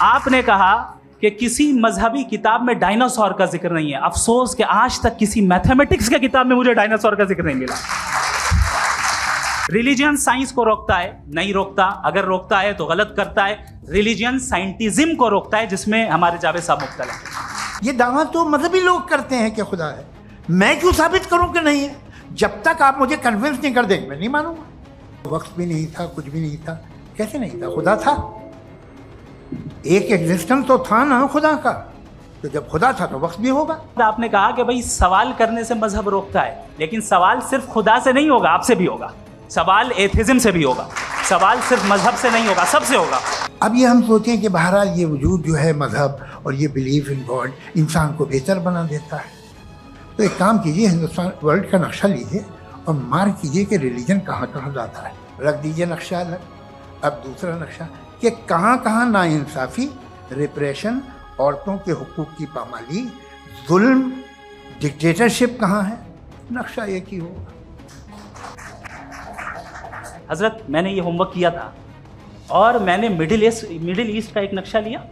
आपने कहा कि किसी मजहबी किताब में डायनासोर का जिक्र नहीं है। अफसोस कि आज तक किसी मैथमेटिक्स की किताब में मुझे डायनासोर का जिक्र नहीं मिला। रिलीजियन साइंस को रोकता है? नहीं रोकता। अगर रोकता है तो गलत करता है। रिलीजियन साइंटिज्म को रोकता है, जिसमें हमारे जावेद साहब मुब्तला हैं। ये दावा तो मजहबी लोग करते हैं कि खुदा है। मैं क्यों साबित करूं कि नहीं है? जब तक आप मुझे कन्विंस नहीं कर देंगे मैं नहीं मानूंगा। वक्त भी नहीं था, कुछ भी नहीं था। कैसे नहीं था? खुदा था। एक एग्जिस्टेंस तो था ना खुदा का। तो जब खुदा था तो वक्त भी होगा। आपने कहा कि भाई सवाल करने से मजहब रोकता है, लेकिन सवाल सिर्फ खुदा से नहीं होगा, आपसे भी होगा। सवाल एथिज्म से भी होगा। सवाल सिर्फ मजहब से नहीं होगा, सबसे होगा। अब ये हम सोचें कि बहरहाल ये वजूद जो है मजहब और ये बिलीफ इन गॉड इंसान को बेहतर बना देता है। तो एक काम कीजिए, हिंदुस्तान वर्ल्ड का नक्शा लीजिए और मार्क कीजिए कि रिलीजन कहाँ कहाँ जाता है। रख दीजिए नक्शा अलग। अब दूसरा नक्शा कि कहाँ कहाँ नाइंसाफ़ी, रिप्रेशन, औरतों के हुकूक की पामाली, जुल्म, डिक्टेटरशिप कहाँ है। नक्शा एक ही होगा। हजरत, मैंने ये होमवर्क किया था और मैंने मिडिल ईस्ट का एक नक्शा लिया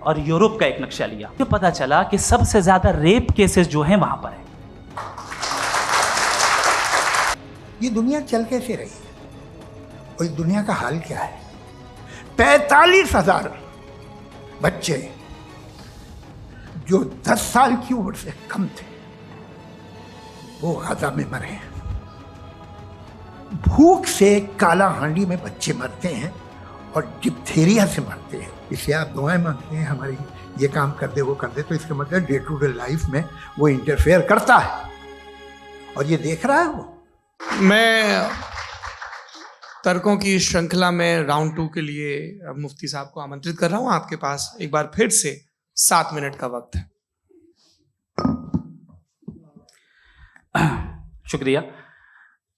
और यूरोप का एक नक्शा लिया। तो पता चला कि सबसे ज्यादा रेप केसेस जो हैं वहां पर है। ये दुनिया चल कैसे रही है और इस दुनिया का हाल क्या है? 45,000 बच्चे जो 10 साल की उम्र से कम थे वो गाजा में मरे हैं। भूख से काला हांडी में बच्चे मरते हैं और डिप्थीरिया से मरते हैं। इसलिए आप दुआएं मांगते हैं हमारी, ये काम कर दे वो कर दे, तो इसका मतलब डे टू डे लाइफ में वो इंटरफेयर करता है और ये देख रहा है वो। मैं तर्कों की श्रृंखला में राउंड 2 के लिए मुफ्ती साहब को आमंत्रित कर रहा हूं। आपके पास एक बार फिर से 7 मिनट का वक्त है। शुक्रिया।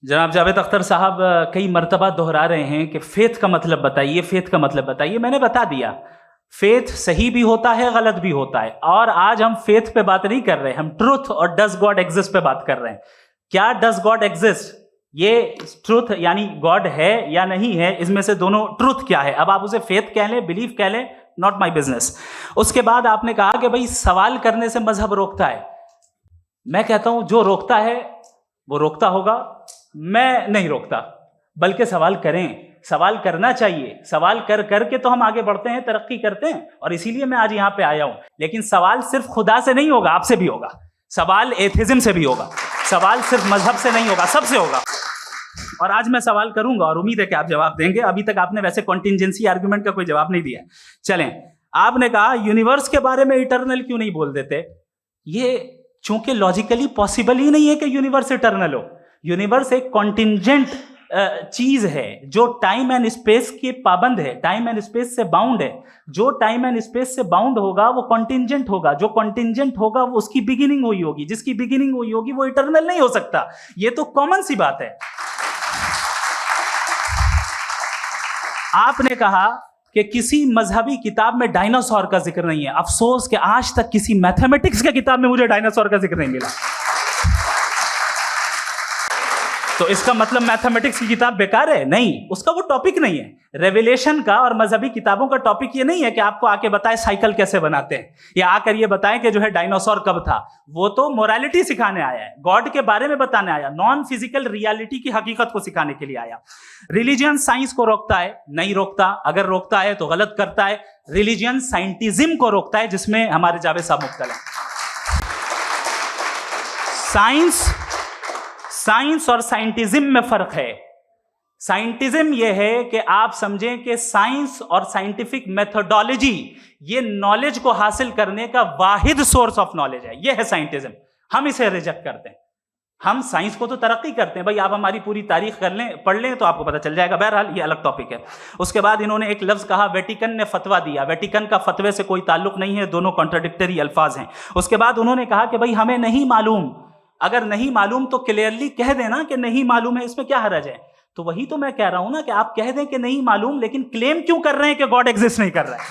जनाब जावेद अख्तर साहब कई मर्तबा दोहरा रहे हैं कि फेथ का मतलब बताइए, फेथ का मतलब बताइए। मैंने बता दिया, फेथ सही भी होता है, गलत भी होता है। और आज हम फेथ पे बात नहीं कर रहे, हम ट्रुथ और डज गॉड एग्जिस्ट पे बात कर रहे हैं। क्या डज गॉड एग्जिस्ट, ये ट्रुथ यानी गॉड है या नहीं है, इसमें से दोनों ट्रुथ क्या है। अब आप उसे फेथ कह लें, बिलीफ कह लें, नॉट माई बिजनेस। उसके बाद आपने कहा कि भाई सवाल करने से मजहब रोकता है। मैं कहता हूं जो रोकता है वो रोकता होगा, मैं नहीं रोकता। बल्कि सवाल करें, सवाल करना चाहिए। सवाल कर करके तो हम आगे बढ़ते हैं, तरक्की करते हैं, और इसीलिए मैं आज यहां पे आया हूं। लेकिन सवाल सिर्फ खुदा से नहीं होगा, आपसे भी होगा। सवाल एथिज्म से भी होगा। सवाल सिर्फ मजहब से नहीं होगा, सबसे होगा। और आज मैं सवाल करूंगा और उम्मीद है कि आप जवाब देंगे। अभी तक आपने वैसे कॉन्टिंजेंसी आर्गुमेंट का कोई जवाब नहीं दिया। चलें, आपने कहा यूनिवर्स के बारे में इटर्नल क्यों नहीं बोल देते। ये चूंकि लॉजिकली पॉसिबल ही नहीं है कि यूनिवर्स इटर्नल हो। यूनिवर्स एक कॉन्टिंजेंट चीज है जो टाइम एंड स्पेस के पाबंद है, टाइम एंड स्पेस से बाउंड है। जो टाइम एंड स्पेस से बाउंड होगा वो कॉन्टिंजेंट होगा। जो कॉन्टिंजेंट होगा वो उसकी बिगिनिंग हुई होगी। जिसकी बिगिनिंग हुई होगी वो इटर्नल नहीं हो सकता। ये तो कॉमन सी बात है। आपने कहा कि किसी मजहबी किताब में डायनासोर का जिक्र नहीं है। अफसोस कि आज तक किसी मैथमेटिक्स की किताब में मुझे डायनासोर का जिक्र नहीं मिला। तो इसका मतलब मैथमेटिक्स की किताब बेकार है? नहीं, उसका वो टॉपिक नहीं है। रेवलेशन का और मजहबी किताबों का टॉपिक ये नहीं है कि आपको आके बताए साइकिल कैसे बनाते हैं, या आकर ये बताएं कि जो है डायनासोर कब था। वो तो मोरालिटी सिखाने आया है, गॉड के बारे में बताने आया, नॉन फिजिकल रियलिटी की हकीकत को सिखाने के लिए आया। रिलीजियन साइंस को रोकता है? नहीं रोकता। अगर रोकता है तो गलत करता है। रिलीजियन साइंटिज्म को रोकता है, जिसमें हमारे जावेद साहब मुब्तला हैं। साइंस और साइंटिज्म में फर्क है। साइंटिज्म यह है कि आप समझें कि साइंस और साइंटिफिक मेथोडोलॉजी ये नॉलेज को हासिल करने का वाहिद सोर्स ऑफ नॉलेज है। यह है साइंटिज्म। हम इसे रिजेक्ट करते हैं। हम साइंस को तो तरक्की करते हैं। भाई आप हमारी पूरी तारीख कर लें, पढ़ लें तो आपको पता चल जाएगा। बहरहाल ये अलग टॉपिक है। उसके बाद इन्होंने एक लफ्ज कहा, वेटिकन ने फतवा दिया। वेटिकन का फतवे से कोई ताल्लुक नहीं है, दोनों कॉन्ट्राडिक्टरी अल्फाज हैं। उसके बाद उन्होंने कहा कि भाई हमें नहीं मालूम। अगर नहीं मालूम तो क्लियरली कह देना कि नहीं मालूम है, इसमें क्या हर्ज है। तो वही तो मैं कह रहा हूं ना कि आप कह दें कि नहीं मालूम, लेकिन क्लेम क्यों कर रहे हैं कि गॉड एग्जिस्ट नहीं कर रहा है।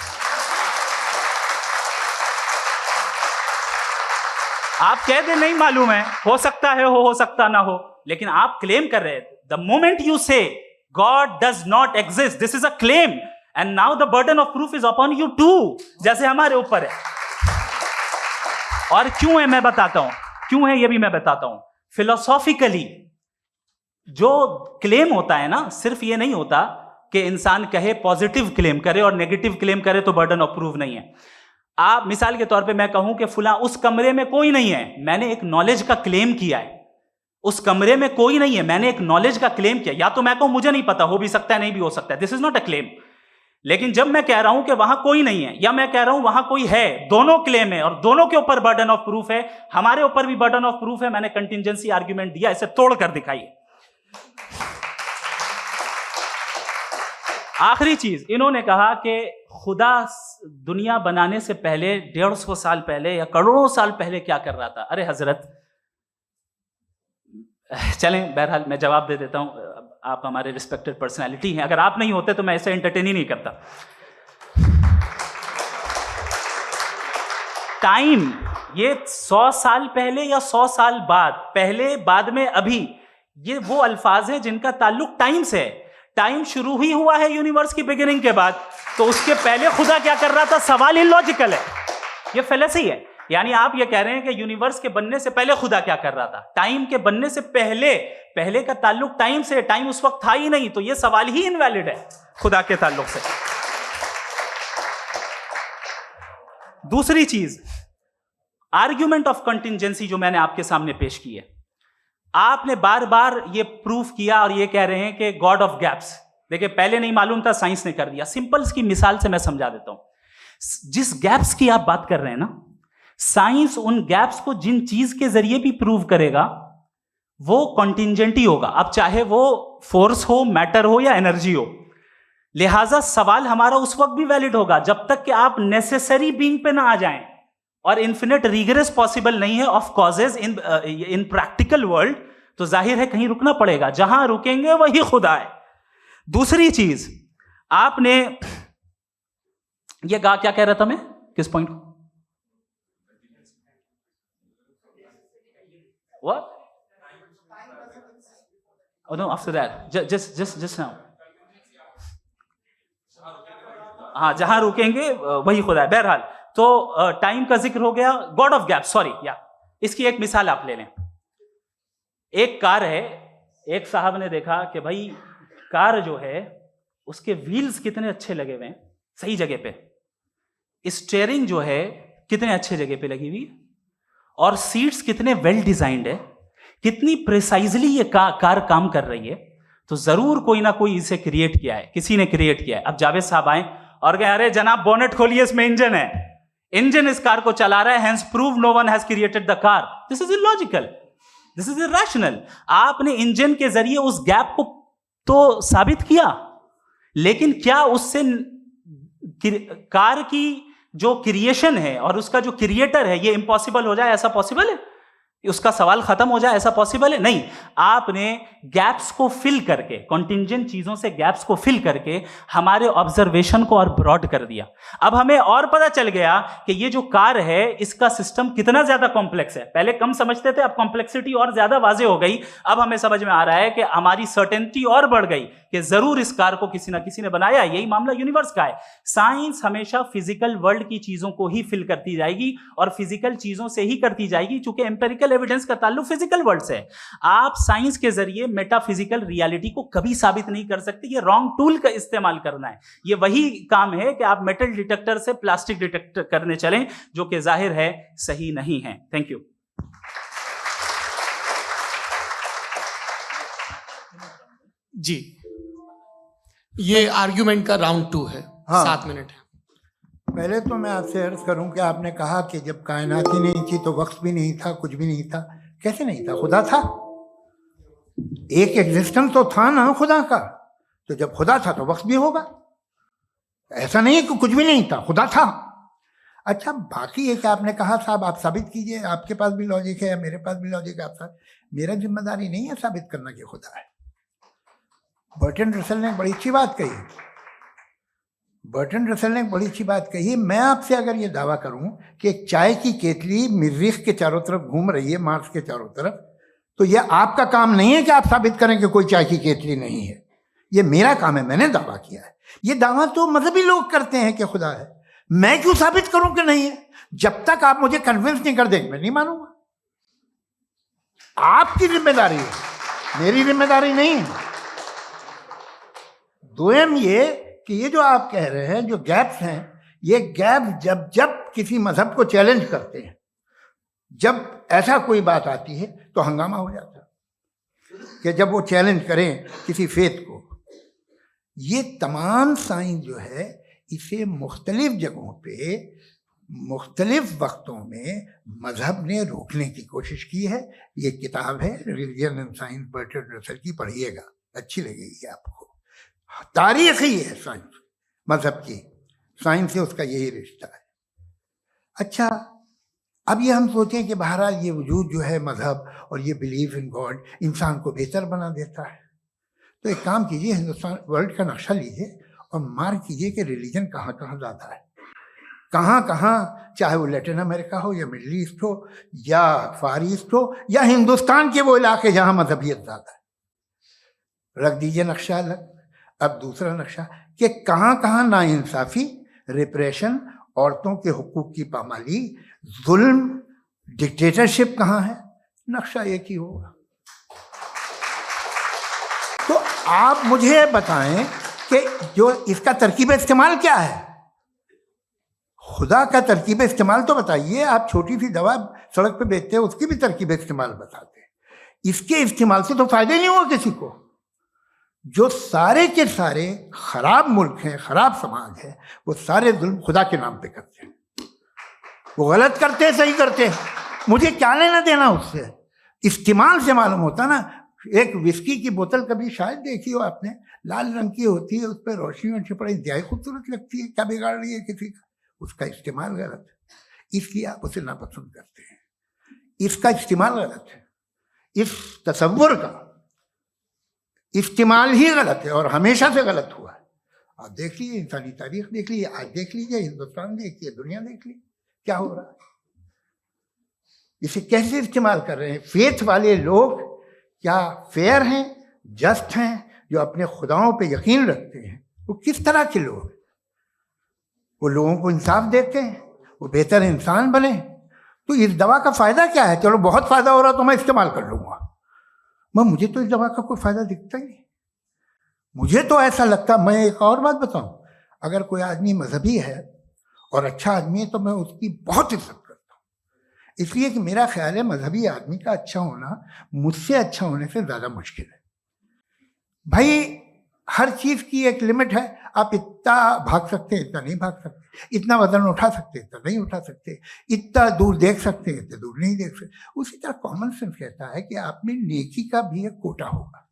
आप कह दें नहीं मालूम है, हो सकता है हो सकता ना हो, लेकिन आप क्लेम कर रहे हैं। The moment you say God does not exist, this is a claim, and now the burden of proof is upon you too, जैसे हमारे ऊपर है। और क्यों है मैं बताता हूं, क्यों है ये भी मैं बताता हूं। फिलोसॉफिकली जो क्लेम होता है ना, सिर्फ ये नहीं होता कि इंसान कहे पॉजिटिव क्लेम करे और नेगेटिव क्लेम करे तो बर्डन ऑफ प्रूफ नहीं है। आप मिसाल के तौर पे मैं कहूं कि फुला उस कमरे में कोई नहीं है, मैंने एक नॉलेज का क्लेम किया है। उस कमरे में कोई नहीं है, मैंने एक नॉलेज का क्लेम किया। या तो मैं कहूं मुझे नहीं पता, हो भी सकता है नहीं भी हो सकता है, this is not a claim. लेकिन जब मैं कह रहा हूं कि वहां कोई नहीं है या मैं कह रहा हूं वहां कोई है, दोनों क्लेम है और दोनों के ऊपर बर्डन ऑफ प्रूफ है। हमारे ऊपर भी बर्डन ऑफ प्रूफ है, मैंने कंटिजेंसी आर्ग्यूमेंट दिया, इसे तोड़कर दिखाइए। आखिरी चीज, इन्होंने कहा कि खुदा दुनिया बनाने से पहले 150 साल पहले या करोड़ों साल पहले क्या कर रहा था। अरे हजरत, चलें बहरहाल मैं जवाब दे देता हूं, आप हमारे रिस्पेक्टेड पर्सनालिटी हैं, अगर आप नहीं होते तो मैं इसे एंटरटेन ही नहीं करता। टाइम, ये 100 साल पहले या 100 साल बाद, पहले बाद में अभी, ये वो अल्फाज हैं जिनका ताल्लुक टाइम से है। टाइम शुरू ही हुआ है यूनिवर्स की बिगिनिंग के बाद, तो उसके पहले खुदा क्या कर रहा था, सवाल इलॉजिकल है, ये फेलेसी है। यानी आप ये कह रहे हैं कि यूनिवर्स के बनने से पहले खुदा क्या कर रहा था, टाइम के बनने से पहले, पहले का ताल्लुक टाइम से, टाइम उस वक्त था ही नहीं, तो ये सवाल ही इनवैलिड है खुदा के ताल्लुक से। दूसरी चीज, आर्ग्यूमेंट ऑफ कंटिजेंसी जो मैंने आपके सामने पेश की है, आपने बार बार ये प्रूफ किया और ये कह रहे हैं कि गॉड ऑफ गैप्स। देखिए पहले नहीं मालूम था, साइंस ने कर दिया। सिंपल की मिसाल से मैं समझा देता हूं। जिस गैप्स की आप बात कर रहे हैं ना, साइंस उन गैप्स को जिन चीज के जरिए भी प्रूव करेगा वो कॉन्टिजेंट ही होगा, अब चाहे वो फोर्स हो, मैटर हो या एनर्जी हो। लिहाजा सवाल हमारा उस वक्त भी वैलिड होगा जब तक कि आप नेसेसरी बीइंग पे ना आ जाएं, और इन्फिनिट रिग्रेस पॉसिबल नहीं है of causes in practical world, तो जाहिर है कहीं रुकना पड़ेगा, जहां रुकेंगे वही खुदा है। दूसरी चीज, आपने ये कहा, क्या कह रहा था मैं, किस पॉइंट को? What? Oh no, after that. Just now. हाँ, जहां रुकेंगे वही खुदा है। बहरहाल, तो टाइम का जिक्र हो गया, गॉड ऑफ गैप, सॉरी, या इसकी एक मिसाल आप ले लें। एक कार है, एक साहब ने देखा कि भाई कार जो है उसके व्हील्स कितने अच्छे लगे हुए हैं, सही जगह पे, स्टीयरिंग जो है कितने अच्छे जगह पे लगी हुई है, और सीट्स कितने वेल डिजाइंड है, कितनी प्रिसाइजली ये कार काम कर रही है, तो जरूर कोई ना कोई इसे क्रिएट किया है, किसी ने क्रिएट किया है। अब जावेद साहब आए और कहे अरे जनाब बोनेट खोलिए, इसमें इंजन है, इंजन इस कार को चला रहा है, hence prove no one has created the car. This is illogical, this is irrational. आपने इंजन के जरिए उस गैप को तो साबित किया, लेकिन क्या उससे कार की जो क्रिएशन है और उसका जो क्रिएटर है ये इम्पॉसिबल हो जाए, ऐसा पॉसिबल है? उसका सवाल खत्म हो जाए, ऐसा पॉसिबल है? नहीं। आपने गैप्स को फिल करके, कॉन्टिंजेंट चीजों से गैप्स को फिल करके हमारे ऑब्जर्वेशन को और ब्रॉड कर दिया। अब हमें और पता चल गया कि ये जो कार है इसका सिस्टम कितना ज्यादा कॉम्प्लेक्स है। पहले कम समझते थे, अब कॉम्प्लेक्सिटी और ज्यादा वाजे हो गई। अब हमें समझ में आ रहा है कि हमारी सर्टेनिटी और बढ़ गई कि जरूर इस कार को किसी ना किसी ने बनाया। यही मामला यूनिवर्स का है। साइंस हमेशा फिजिकल वर्ल्ड की चीजों को ही फिल करती जाएगी और फिजिकल चीजों से ही करती जाएगी, क्योंकि एम्पिरिकल एविडेंस का ताल्लुक फिजिकल वर्ल्ड से है। आप साइंस के जरिए मेटाफिजिकल रियलिटी को कभी साबित नहीं कर सकते। ये रॉन्ग टूल का इस्तेमाल करना है। ये वही काम है कि आप मेटल डिटेक्टर से प्लास्टिक डिटेक्टर करने चलें, जो कि जाहिर है सही नहीं है। Thank you. जी, ये आर्ग्यूमेंट का राउंड 2 है। हाँ। 7 मिनट है। पहले तो मैं आपसे अर्ज करूं कि आपने कहा कि जब कायनात ही नहीं थी तो वक्त भी नहीं था, कुछ भी नहीं था। कैसे नहीं था? खुदा था, एक एग्जिस्टेंस तो था ना खुदा का। तो जब खुदा था तो वक्त भी होगा। ऐसा नहीं है कि कुछ भी नहीं था, खुदा था। अच्छा, बाकी एक आपने कहा साहब आप साबित कीजिए, आपके पास भी लॉजिक है, मेरे पास भी लॉजिक है। आपका मेरा जिम्मेदारी नहीं है साबित करना कि खुदा है। बर्टन रसल ने बड़ी अच्छी बात कही। बर्टन रसल ने बड़ी अच्छी बात कही। मैं आपसे अगर ये दावा करूं कि एक चाय की केतली मरीख के चारों तरफ घूम रही है, मार्स के चारों तरफ, तो यह आपका काम नहीं है कि आप साबित करें कि कोई चाय की केतली नहीं है। ये मेरा काम है, मैंने दावा किया है। ये दावा तो मजहबी लोग करते हैं कि खुदा है, मैं क्यों साबित करूं कि नहीं है? जब तक आप मुझे कन्विंस नहीं कर देंगे मैं नहीं मानूंगा। आपकी जिम्मेदारी है, मेरी जिम्मेदारी नहीं है। दोयम ये कि ये जो आप कह रहे हैं जो गैप्स हैं, ये गैप जब जब किसी मजहब को चैलेंज करते हैं, जब ऐसा कोई बात आती है तो हंगामा हो जाता है कि जब वो चैलेंज करें किसी फेथ को। ये तमाम साइंस जो है इसे मुख्तलिफ जगहों पे मुख्तलिफ वक्तों में मजहब ने रोकने की कोशिश की है। ये किताब है रिलीजन एंड साइंस बर्टरांड रसल की, पढ़िएगा, अच्छी लगेगी आपको। तारीख ही है साइंस, मजहब की साइंस से उसका यही रिश्ता है। अच्छा, अब ये हम सोचें कि बहरहाल ये वजूद जो है मजहब और ये बिलीव इन गॉड इंसान को बेहतर बना देता है, तो एक काम कीजिए, हिंदुस्तान वर्ल्ड का नक्शा लीजिए और मार्क कीजिए कि रिलीजन कहाँ कहाँ ज़्यादा है, कहाँ कहाँ, चाहे वो लैटिन अमेरिका हो या मिडल ईस्ट हो या फार ईस्ट हो या हिंदुस्तान के वो इलाके जहाँ मजहबियत ज़्यादा है। रख दीजिए नक्शा अलग। अब दूसरा नक्शा कि कहाँ कहाँ नाइंसाफ़ी, रिप्रेशन, औरतों के हुकूक की पामाली, जुल्म, डिक्टेटरशिप कहाँ है, नक्शा एक ही होगा। तो आप मुझे बताएं कि जो इसका तरकीब इस्तेमाल क्या है, खुदा का तरकीब इस्तेमाल तो बताइए। आप छोटी सी दवा सड़क पे बेचते हैं, उसकी भी तरकीब इस्तेमाल बताते हैं। इसके इस्तेमाल से तो फायदे नहीं हुआ किसी को। जो सारे के सारे खराब मुल्क हैं, खराब समाज है, वो सारे जुल्म खुदा के नाम पे करते हैं। वो गलत करते हैं, सही करते हैं, मुझे क्या लेना देना उससे। इस्तेमाल से मालूम होता ना। एक विस्की की बोतल कभी शायद देखी हो आपने, लाल रंग की होती है, उस पर रोशनी और छिपड़ी इंतहाई खूबसूरत लगती है, क्या बिगाड़ रही है किसी का? उसका इस्तेमाल गलत है, इसलिए आप उसे नापसंद करते हैं। इसका इस्तेमाल गलत है, इस तसव्वुर का इस्तेमाल ही गलत है और हमेशा से गलत हुआ है। आप देख लीजिए, इंसानी तारीख देख लीजिए, आज देख लीजिए, हिंदुस्तान देखिए, दुनिया देख लीजिए क्या हो रहा है। इसे कैसे इस्तेमाल कर रहे हैं फेथ वाले लोग? क्या फेयर हैं, जस्ट हैं, जो अपने खुदाओं पे यकीन रखते हैं? वो किस तरह के लोग? वो लोगों को इंसाफ देते हैं, वो बेहतर इंसान बने। तो इस दवा का फ़ायदा क्या है? चलो बहुत फ़ायदा हो रहा तो मैं इस्तेमाल कर लूँगा, मगर मुझे तो इस दवा का कोई फ़ायदा दिखता ही नहीं। मुझे तो ऐसा लगता, मैं एक और बात बताऊँ, अगर कोई आदमी मजहबी है और अच्छा आदमी है तो मैं उसकी बहुत इज्जत करता हूँ, इसलिए कि मेरा ख्याल है मजहबी आदमी का अच्छा होना मुझसे अच्छा होने से ज़्यादा मुश्किल है। भाई हर चीज़ की एक लिमिट है। आप इतना भाग सकते हैं, इतना नहीं भाग सकते, इतना वजन उठा सकते, इतना नहीं उठा सकते, इतना दूर देख सकते हैं, इतना दूर नहीं देख सकते। उसी तरह कॉमन सेंस कहता है कि आप में नेकी का भी एक कोटा होगा।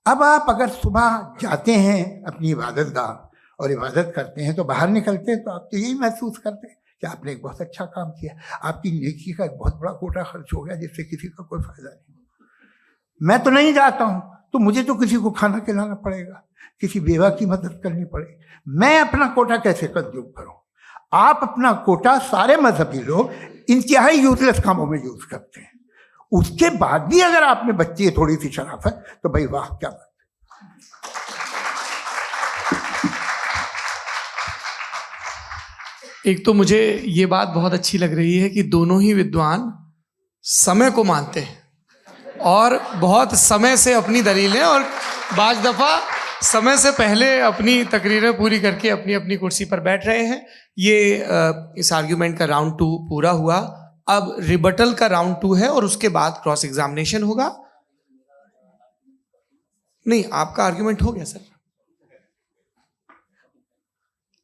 अब आप अगर सुबह जाते हैं अपनी इबादत गाह और इबादत करते हैं, तो बाहर निकलते हैं तो आप तो यही महसूस करते हैं कि आपने एक बहुत अच्छा काम किया, आपकी नेकी का एक बहुत बड़ा कोटा खर्च हो गया जिससे किसी का कोई फायदा नहीं। मैं तो नहीं जाता हूँ तो मुझे तो किसी को खाना खिलाना पड़ेगा, किसी बेवा की मदद करनी पड़ेगी। मैं अपना कोटा कैसे कंज्यूम करूँ? आप अपना कोटा, सारे मजहबी लोग इंतहाई यूजलेस कामों में यूज करते हैं। उसके बाद भी अगर आप में बच्ची है थोड़ी सी शराफत, तो भाई वाह क्या बात। एक तो मुझे ये बात बहुत अच्छी लग रही है कि दोनों ही विद्वान समय को मानते हैं और बहुत समय से अपनी दलीलें और बाज़ दफ़ा समय से पहले अपनी तकरीरें पूरी करके अपनी अपनी कुर्सी पर बैठ रहे हैं। ये इस आर्ग्यूमेंट का राउंड 2 पूरा हुआ। अब रिबटल का राउंड 2 है और उसके बाद क्रॉस एग्जामिनेशन होगा। नहीं, आपका आर्ग्यूमेंट हो गया सर।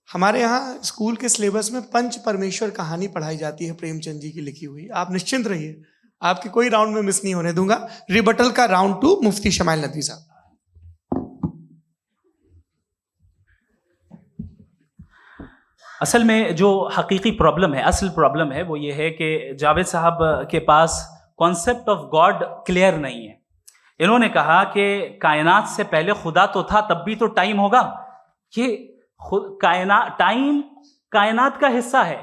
हमारे यहाँ स्कूल के सिलेबस में पंच परमेश्वर कहानी पढ़ाई जाती है, प्रेमचंद जी की लिखी हुई। आप निश्चिंत रहिए, आपके कोई राउंड में मिस नहीं होने दूंगा। रिबटल का राउंड 2 मुफ्ती शमाइल नदवी साहब। असल में जो हकीकी प्रॉब्लम है, असल प्रॉब्लम है, वो ये है कि जावेद साहब के पास कॉन्सेप्ट ऑफ गॉड क्लियर नहीं है। इन्होंने कहा कि कायनात से पहले खुदा तो था, तब भी तो टाइम होगा। ये टाइम कायनात का हिस्सा है।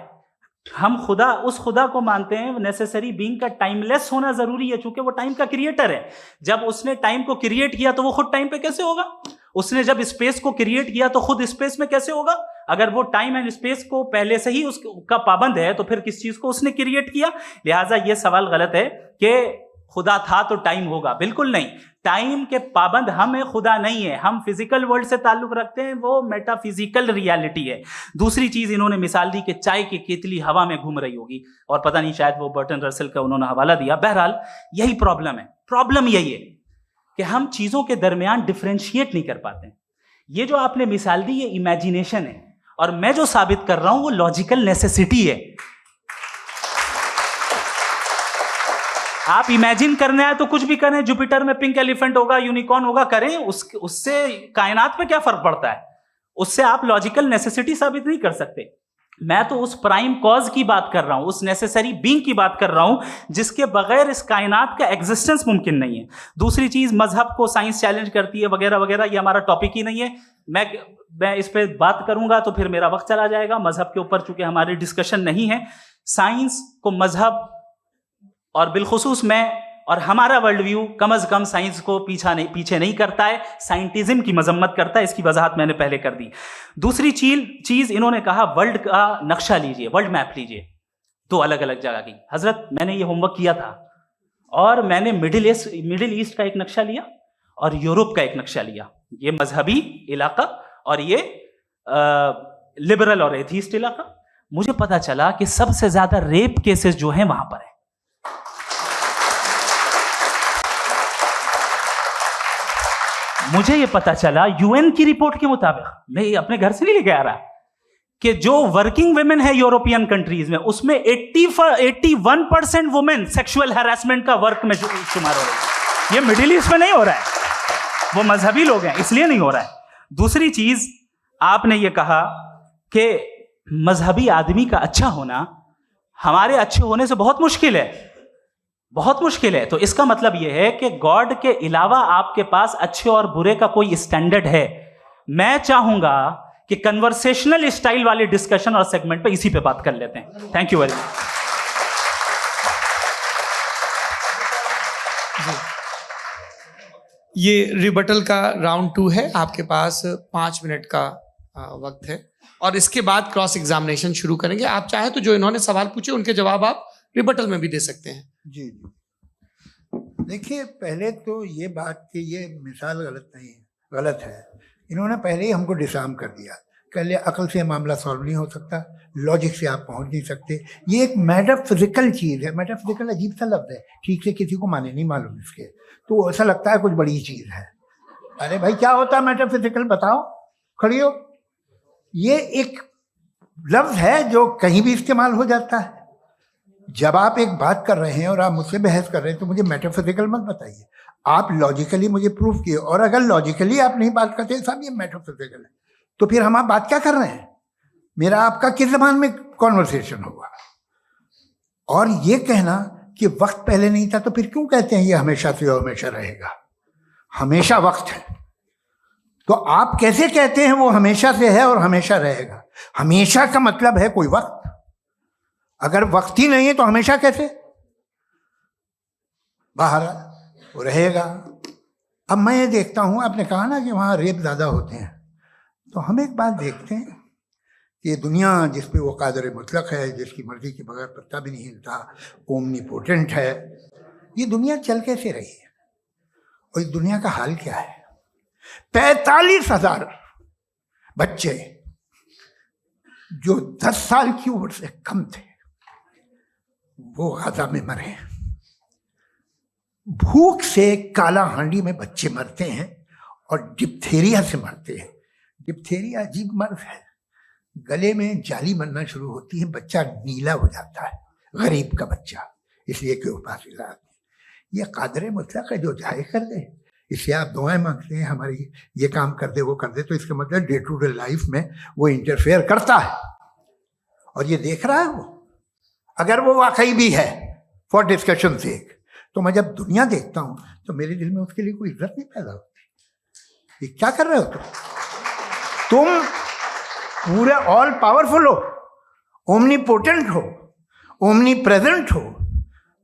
हम खुदा, उस खुदा को मानते हैं, नेसेसरी बीइंग का टाइमलेस होना जरूरी है, चूंकि वो टाइम का क्रिएटर है। जब उसने टाइम को क्रिएट किया तो वो खुद टाइम पे कैसे होगा? उसने जब स्पेस को क्रिएट किया तो खुद स्पेस में कैसे होगा? अगर वो टाइम एंड स्पेस को पहले से ही उसका पाबंद है तो फिर किस चीज को उसने क्रिएट किया? लिहाजा ये सवाल गलत है कि खुदा था तो टाइम होगा। बिल्कुल नहीं, टाइम के पाबंद हम है, खुदा नहीं है। हम फिजिकल वर्ल्ड से ताल्लुक रखते हैं, वो मेटाफिजिकल रियलिटी है। दूसरी चीज इन्होंने मिसाल दी कि चाय की केतली हवा में घूम रही होगी, और पता नहीं शायद वो बर्टन रसल का उन्होंने हवाला दिया। बहरहाल यही प्रॉब्लम है। प्रॉब्लम यही है कि हम चीजों के दरमियान डिफरेंशिएट नहीं कर पाते। ये जो आपने मिसाल दी ये इमेजिनेशन है, और मैं जो साबित कर रहा हूं वो लॉजिकल नेसेसिटी है। आप इमेजिन करने आए तो कुछ भी करें, जुपिटर में पिंक एलिफेंट होगा, यूनिकॉर्न होगा, करें, उससे कायनात पे क्या फर्क पड़ता है? उससे आप लॉजिकल नेसेसिटी साबित नहीं कर सकते। मैं तो उस प्राइम कॉज की बात कर रहा हूं, उस नेसेसरी बीइंग की बात कर रहा हूं जिसके बगैर इस कायनात का एग्जिस्टेंस मुमकिन नहीं है। दूसरी चीज, मजहब को साइंस चैलेंज करती है वगैरह वगैरह, ये हमारा टॉपिक ही नहीं है। मैं इस पे बात करूंगा तो फिर मेरा वक्त चला जाएगा। मजहब के ऊपर चूंकि हमारी डिस्कशन नहीं है, साइंस को मजहब और बिलखुसूस मैं और हमारा वर्ल्ड व्यू कम अज कम साइंस को पीछे नहीं करता है, साइंटिज्म की मजम्मत करता है। इसकी वजाहत मैंने पहले कर दी। दूसरी चीज इन्होंने कहा वर्ल्ड का नक्शा लीजिए, वर्ल्ड मैप लीजिए, दो अलग अलग जगह की। हजरत मैंने ये होमवर्क किया था, और मैंने मिडिल ईस्ट का एक नक्शा लिया और यूरोप का एक नक्शा लिया। ये मजहबी इलाका और ये लिबरल और एथीस्ट इलाका। मुझे पता चला कि सबसे ज्यादा रेप केसेस जो हैं वहां पर है। मुझे ये पता चला यूएन की रिपोर्ट के मुताबिक, मैं ये अपने घर से नहीं लेके आ रहा, कि जो वर्किंग वुमेन है यूरोपियन कंट्रीज में, उसमें 81% वुमेन सेक्सुअल हैरेसमेंट का वर्क में शुमार हो रही है। ये मिडिल ईस्ट में नहीं हो रहा है, वो मजहबी लोग हैं इसलिए नहीं हो रहा है। दूसरी चीज, आपने ये कहा कि मजहबी आदमी का अच्छा होना हमारे अच्छे होने से बहुत मुश्किल है, बहुत मुश्किल है। तो इसका मतलब यह है कि गॉड के अलावा आपके पास अच्छे और बुरे का कोई स्टैंडर्ड है। मैं चाहूंगा कि कन्वर्सेशनल स्टाइल वाले डिस्कशन और सेगमेंट पे इसी पे बात कर लेते हैं। Thank you very much. ये रिबटल का राउंड 2 है। आपके पास 5 मिनट का वक्त है, और इसके बाद क्रॉस एग्जामिनेशन शुरू करेंगे। आप चाहे तो जो इन्होंने सवाल पूछे उनके जवाब आप रिबटल में भी दे सकते हैं। जी जी, देखिए, पहले तो ये बात कि ये मिसाल गलत है। इन्होंने पहले ही हमको डिसार्म कर दिया। पहले अकल से मामला सॉल्व नहीं हो सकता, लॉजिक से आप पहुंच नहीं सकते। ये एक मेटाफिजिकल चीज़ है। मेटाफिजिकल अजीब सा लफ्ज़ है, ठीक से किसी को माने नहीं मालूम इसके, तो ऐसा लगता है कुछ बड़ी चीज़ है। अरे भाई, क्या होता है मेटाफिजिकल? बताओ, खड़ी हो। ये एक लफ्ज़ है जो कहीं भी इस्तेमाल हो जाता है। जब आप एक बात कर रहे हैं और आप मुझसे बहस कर रहे हैं तो मुझे मेटाफिजिकल मत बताइए, आप लॉजिकली मुझे प्रूफ किए। और अगर लॉजिकली आप नहीं बात करते साहब ये मेटाफिजिकल है, तो फिर हम आप बात क्या कर रहे हैं? मेरा आपका किस ज़बान में कॉन्वर्सेशन होगा? और ये कहना कि वक्त पहले नहीं था, तो फिर क्यों कहते हैं ये हमेशा से और हमेशा रहेगा? हमेशा वक्त है, तो आप कैसे कहते हैं वो हमेशा से है और हमेशा रहेगा? हमेशा का मतलब है कोई वक्त। अगर वक्त ही नहीं है तो हमेशा कैसे? बाहर वो रहेगा। अब मैं ये देखता हूँ, आपने कहा ना कि वहाँ रेप ज़्यादा होते हैं, तो हम एक बात देखते हैं कि ये दुनिया जिस पे वो कादर मुतलक है, जिसकी मर्जी के बगैर पत्ता भी नहीं हिलता, ओमनीपोटेंट है, ये दुनिया चल कैसे रही है? और इस दुनिया का हाल क्या है? 45,000 बच्चे जो 10 साल की उम्र से कम थे वो गाजा में मरे। भूख से काला हांडी में बच्चे मरते हैं और डिप्थेरिया से मरते हैं। डिप्थेरिया अजीब मर्ज है, गले में जाली बनना शुरू होती है, बच्चा नीला हो जाता है, गरीब का बच्चा, इसलिए कि पास इलाज नहीं। ये कादर मुतलक है जो चाहे कर दे। इससे आप दुआएं मांगते हैं हमारी, ये काम कर दे वो कर दे, तो इसका मतलब डे टू डे लाइफ में वो इंटरफेयर करता है और ये देख रहा है वो। अगर वो वाकई भी है फॉर डिस्कशन सेक, तो मैं जब दुनिया देखता हूं तो मेरे दिल में उसके लिए कोई इज्जत नहीं पैदा होती। ये क्या कर रहे हो तुम पूरे ऑल पावरफुल हो, ओमनीपोटेंट हो, ओमनी प्रेजेंट हो।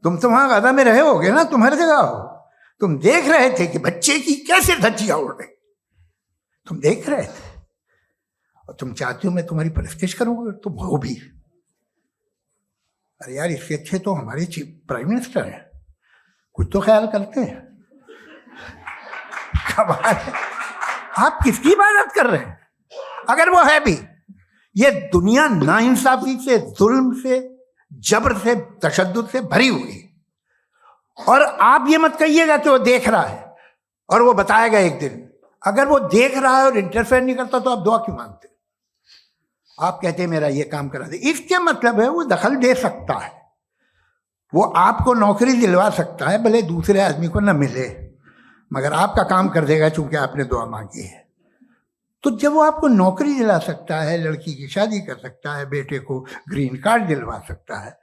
तुम तो वहां गाजा में रहे होगे ना, तुम हर जगह हो। तुम देख रहे थे कि बच्चे की कैसे धज्जियां उड़ रही, तुम देख रहे थे और तुम चाहते हो मैं तुम्हारी परस्तिश करूंगा, तुम हो भी। अरे यार, इससे अच्छे तो हमारे चीफ प्राइम मिनिस्टर हैं, कुछ तो ख्याल करते हैं। कमाल है, आप किसकी इबादत कर रहे हैं? अगर वो है भी, ये दुनिया नाइंसाफी से, जुल्म से, जबर से, तशद्दुद से भरी हुई। और आप ये मत कहिएगा कि वो देख रहा है और वो बताएगा एक दिन। अगर वो देख रहा है और इंटरफेयर नहीं करता तो आप दुआ क्यों मांगते? आप कहते हैं मेरा ये काम करा दे, इसके मतलब है वो दखल दे सकता है, वो आपको नौकरी दिलवा सकता है, भले दूसरे आदमी को न मिले, मगर आपका काम कर देगा चूंकि आपने दुआ मांगी है। तो जब वो आपको नौकरी दिला सकता है, लड़की की शादी कर सकता है, बेटे को ग्रीन कार्ड दिलवा सकता है,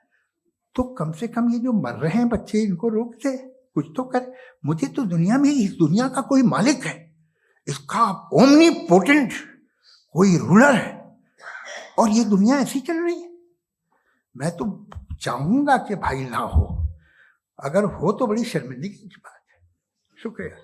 तो कम से कम ये जो मर रहे हैं बच्चे, इनको रोक दे, कुछ तो कर। मुझे तो दुनिया में, इस दुनिया का कोई मालिक है, इसका ओमनीपोटेंट कोई रूलर है, और ये दुनिया ऐसी चल रही है। मैं तो चाहूंगा कि भाई ना हो, अगर हो तो बड़ी शर्मिंदगी की बात है। शुक्रिया।